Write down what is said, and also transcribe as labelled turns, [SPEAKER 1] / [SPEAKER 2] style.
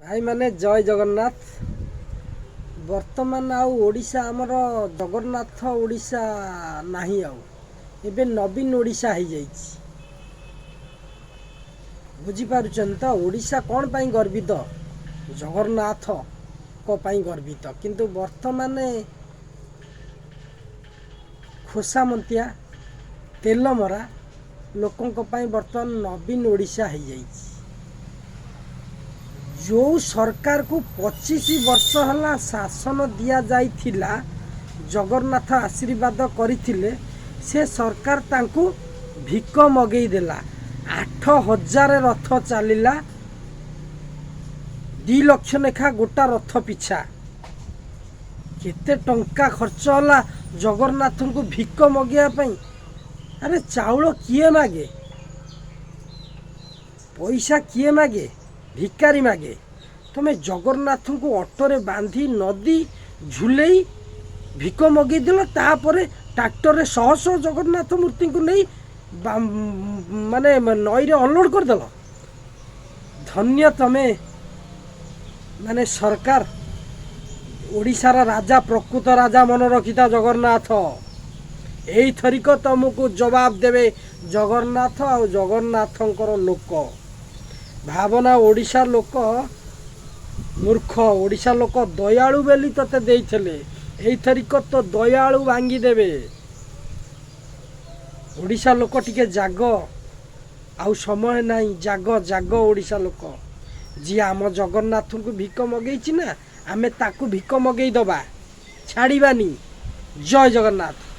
[SPEAKER 1] भाई माने जय जगन्नाथ। वर्तमान आउ ओडिशा आमर जगन्नाथ ओडिशा नाही आउ एबे नवीन ओडिशा हो जाइछि। बुझी पारुछन त ओडिशा कोन पई गर्वित जगन्नाथ को पई गर्वित किंतु वर्तमान खोसामंतिया तेल मरा लोकों पई वर्तमान नवीन ओडिशा हो जाइछि। जो सरकार को 25 वर्ष हला शासन दिया जाइथिला जगन्नाथ आशीर्वाद करथिले से सरकार तांको भिक मगेई देला। 8,000 रथ चलिला 2 लाख लेखा गोटा रथ पिछा केते टंका खर्च होला जगन्नाथ को भिक मगिया पई। अरे चाउल किए मागे, पैसा किए मागे, भिकारी मागे। तुम्हें जगन्नाथ को ऑटोरे बांधी नदी झुलई भिक मगई दिल तापर ट्रैक्टर रे शह शह जगन्नाथ मूर्ति को नहीं माने नई रे अनलोड कर दल। धन्य तमे माने सरकार ओडिशार राजा प्रकृत राजा मन रखिता जगन्नाथ। एई थरिक तुमको जवाब देवे जगन्नाथ आ जगन्नाथंकर लोक। भावना ओडिशा लोक मूर्ख, ओडिशा लोक दयालु बेली तते देइथिले एई थरिक तो दयालु भांगी देवे। ओडिशा लोक टिके जाग, आउ समय नहीं, जाग जाग ओडिशा लोक। जी आम जगन्नाथ को भिक मगेइछि ना आमे ताकू भिक मगेई दबा, छाड़ीबानी। जय जगन्नाथ।